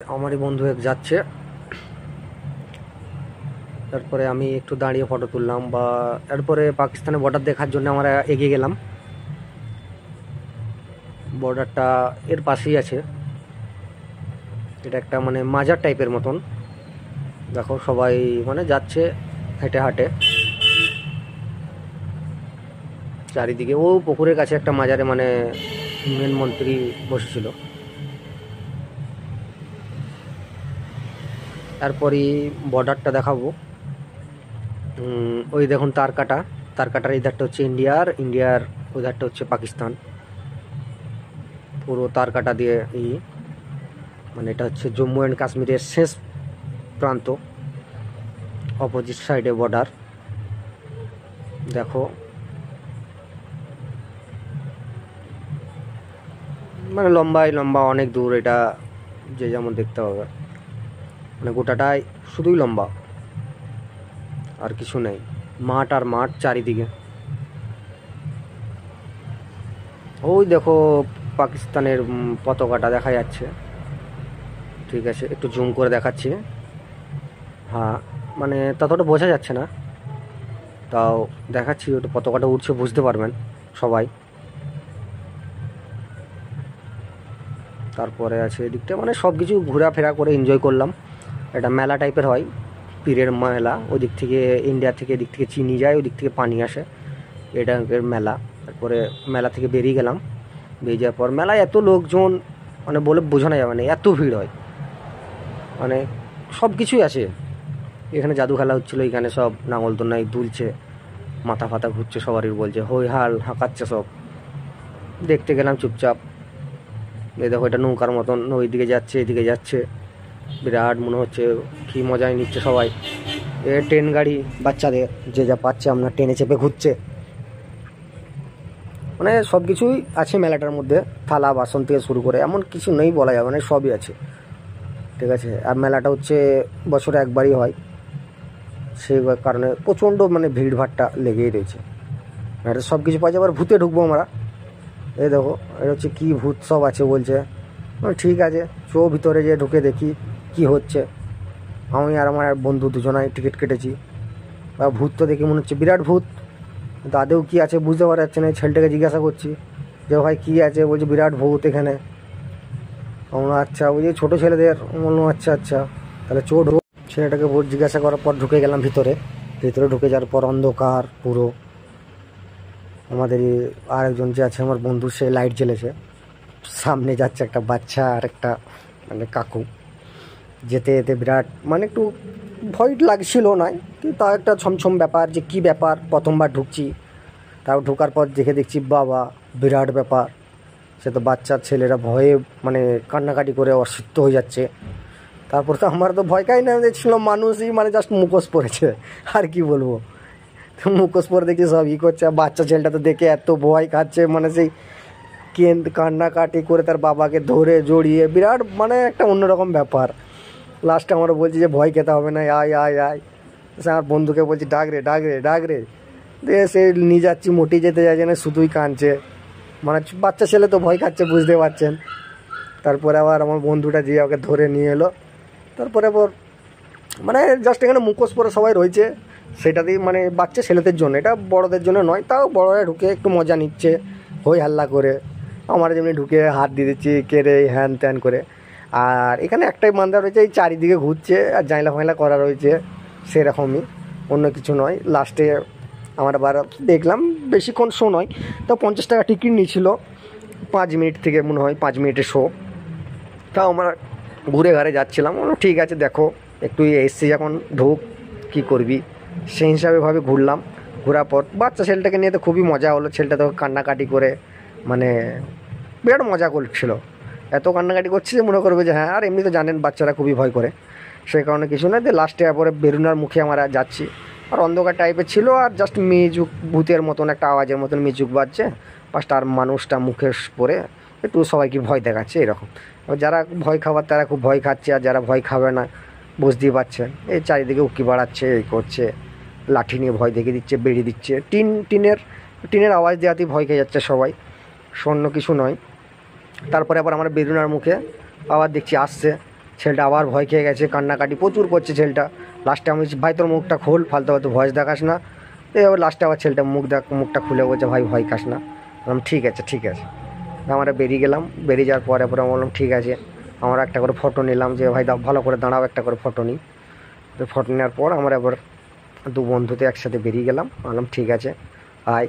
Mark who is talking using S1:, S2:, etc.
S1: আমারই বন্ধু এক যাচ্ছে, তারপরে আমি একটু দাঁড়িয়ে ফটো তুললাম। বা এরপরে পাকিস্তানের বর্ডার দেখার জন্য আমরা এগিয়ে গেলাম। বর্ডারটা এর পাশেই আছে। এটা একটা মানে মাজার টাইপের মতন। দেখো সবাই মানে যাচ্ছে হেঁটে হাঁটে চারিদিকে। ও পুকুরের কাছে একটা মাজারে মানে মেন মন্ত্রী বসেছিল। তারপরই বর্ডারটা দেখাবো। ওই দেখুন তার কাটার এই ধারটা হচ্ছে ইন্ডিয়ার ওই ধারটা হচ্ছে পাকিস্তান। পুরো তার কাটা দিয়ে মানে এটা হচ্ছে জম্মু অ্যান্ড কাশ্মীরের শেষ প্রান্ত, অপোজিট সাইডে বর্ডার। দেখো মানে লম্বা অনেক দূর, এটা যে যেমন দেখতে হবে। মানে গোটাটাই শুধুই লম্বা, আর কিছু নেই। মাঠ আর মাঠ চারিদিকে। ওই দেখো পাকিস্তানের পতাকাটা দেখা যাচ্ছে। ঠিক আছে, একটু জুম করে দেখাচ্ছি। হ্যাঁ, মানে ততটা বোঝা যাচ্ছে না, তাও দেখাচ্ছি। ওটা পতাকাটা উঠছে, বুঝতে পারবেন সবাই। তারপরে আছে এদিকটা, মানে সব কিছু ঘোরাফেরা করে এনজয় করলাম। এটা মেলা টাইপের হয়, পীরের মেলা। ওই দিক থেকে ইন্ডিয়া থেকে এদিক থেকে চিনি যায়, ওই দিক থেকে পানি আসে, এটা মেলা। তারপরে মেলা থেকে বেরিয়ে গেলাম। বেরিয়ে যাওয়ার পর মেলায় এত লোকজন, মানে বলে বোঝানো যাবে না, এত ভিড় হয়। মানে সব কিছুই আছে এখানে। জাদু খেলা হচ্ছিলো এখানে, সব নাঙল দোলনায় দুলছে, মাথা ফাতা ঘুরছে, সবারই বলছে হই হাল হাঁকাচ্ছে সব। দেখতে গেলাম চুপচাপ। এই দেখো এটা নৌকার মতন, ওইদিকে যাচ্ছে এদিকে যাচ্ছে, বিরাট মনে হচ্ছে কি মজায় নিচ্ছে সবাই। এ ট্রেন গাড়ি বাচ্চাদের যে যা পাচ্ছে, আপনার ট্রেনে চেপে ঘুরছে। মানে সব কিছুই আছে মেলাটার মধ্যে, থালা বাসন থেকে শুরু করে এমন কিছু নেই বলা যাবে, মানে সবই আছে। ঠিক আছে, আর মেলাটা হচ্ছে বছরে একবারই হয়, সেই কারণে প্রচণ্ড মানে ভিড়ভাড়টা লেগেই রয়েছে। এটা সব কিছু পাওয়া যায়। আবার ভূতে ঢুকবো আমরা। এই দেখো এটা হচ্ছে কি ভূত সব আছে বলছে। ঠিক আছে, চো ভিতরে যে ঢুকে দেখি কি হচ্ছে। আমি আর আমার বন্ধু দুজনাই টিকিট কেটেছি। ভূত তো দেখে মনে হচ্ছে বিরাট ভূত, কিন্তু আদেও কী আছে বুঝতে পারা যাচ্ছে না। ছেলেটাকে জিজ্ঞাসা করছি যে ভাই কী আছে, বলছে বিরাট ভূত এখানে। আমরা আচ্ছা, ওই যে ছোটো ছেলেদের বললাম আচ্ছা আচ্ছা তাহলে চো ঢুক। ছেলেটাকে ভূত জিজ্ঞাসা করার পর ঢুকে গেলাম ভিতরে। ঢুকে যাওয়ার পর অন্ধকার পুরো। আমাদের আরেকজন যে আছে আমার বন্ধু, সে লাইট জ্বেলেছে। সামনে যাচ্ছে একটা বাচ্চা আর একটা মানে কাকু। যেতে যেতে বিরাট মানে একটু ভয় লাগছিল নয়, কিন্তু তাও একটা ছমছম ব্যাপার, যে কি ব্যাপার প্রথমবার ঢুকছি। তাও ঢোকার পর দেখছি বাবা বিরাট ব্যাপার। সে তো বাচ্চার ছেলেরা ভয়ে মানে কান্নাকাটি করে অসুস্থ হয়ে যাচ্ছে। তারপর তো আমার তো ভয় কাই না, দেখছিল মানুষই মানে জাস্ট মুখোশ পরেছে, আর কি বলবো। মুখোশ পরে দেখছি সব করছে। বাচ্চা ছেলেটা তো দেখে এত ভয় খাচ্ছে, মানে সেই কান্নাকাটি করে তার বাবাকে ধরে জড়িয়ে, বিরাট মানে একটা অন্যরকম ব্যাপার। লাস্টে আমরা বলছি যে ভয় খেতে হবে না, আয় আয় আয়। সে আমার বন্ধুকে বলছি ডাক রে ডাক রে ডাক রে। দিয়ে সে নিয়ে যাচ্ছি, মোটেই যেতে যাচ্ছে না, শুধুই কাঁদছে। মানে বাচ্চা ছেলে তো ভয় খাচ্ছে, বুঝতে পারছেন। তারপরে আবার আমার বন্ধুটা যে ওকে ধরে নিয়ে এলো। তারপরে আবার মানে জাস্ট এখানে মুখোশ পরে সবাই রয়েছে, সেটাতেই মানে বাচ্চা ছেলেদের জন্য, এটা বড়দের জন্য নয়। তাও বড়রা ঢুকে একটু মজা নিচ্ছে হই হাল্লা করে। আমরা যেমনি ঢুকে হাত দিয়ে দিচ্ছি কেড়ে হ্যান ত্যান করে। আর এখানে একটাই মান্দা রয়েছে, এই চারিদিকে ঘুরছে আর জাইলা ফাইলা করা রয়েছে, সেরকমই, অন্য কিছু নয়। লাস্টে আমার আবার দেখলাম বেশিক্ষণ শো নয়, তো 50 টাকা টিকিট নিয়েছিল, 5 মিনিট থেকে মনে হয় 5 মিনিটের শো। তাও আমরা ঘুরে ঘাড়ে যাচ্ছিলাম। ঠিক আছে দেখো একটু এসছি যখন ঢুক, কী করবি, সেই হিসাবে ঘুরলাম। ঘোরার পর বাচ্চা ছেলেটাকে নিয়ে তো খুবই মজা হলো। ছেলেটা তো কান্নাকাটি করে মানে বিরাট মজা করছিল। এত কান্নাকাটি করছে যে মনে করবে যে হ্যাঁ। আর এমনি তো জানেন বাচ্চারা খুবই ভয় করে, সেই কারণে কিছু না। দিয়ে লাস্টে পরে বেরুনার মুখে আমরা যাচ্ছি। আর অন্ধকার টাইপের ছিল, আর জাস্ট মিউজিক ভূতের মতন একটা আওয়াজের মতন মিউজিক বাজছে। পাঁচটা আর মানুষটা মুখে পরে একটু সবাইকে ভয় দেখাচ্ছে এরকম। যারা ভয় খাবার তারা খুব ভয় খাচ্ছে, আর যারা ভয় খাবে না বুঝতেই পারছেন, এই চারিদিকে উকি বাড়াচ্ছে, এই করছে, লাঠি নিয়ে ভয় দেখে দিচ্ছে, বেরিয়ে দিচ্ছে। টিনের আওয়াজ দেওয়াতেই ভয় খেয়ে যাচ্ছে সবাই, অন্য কিছু নয়। তারপরে আবার আমরা বেরুনার মুখে আবার দেখছি আসছে, ছেলেটা আবার ভয় খেয়ে গেছে, কান্নাকাটি প্রচুর করছে ছেলেটা। লাস্টে আমি বলছি, ভাই তোর মুখটা খোল, ফালতু ফালতু ভয়েস দেখাস না। এবার লাস্টে আবার ছেলেটা মুখটা খুলে বলছে, ভাই ভয় খাস না। বললাম ঠিক আছে ঠিক আছে। আমরা বেরিয়ে গেলাম। বেরিয়ে যাওয়ার পরে আমি বললাম ঠিক আছে, আমরা একটা করে ফটো নিলাম, যে ভাই ভালো করে দাঁড়াও, একটা করে ফটো নিই। তো ফটো নেওয়ার পর আমরা এবার দু বন্ধুতে একসাথে বেরিয়ে গেলাম। বললাম ঠিক আছে আয়।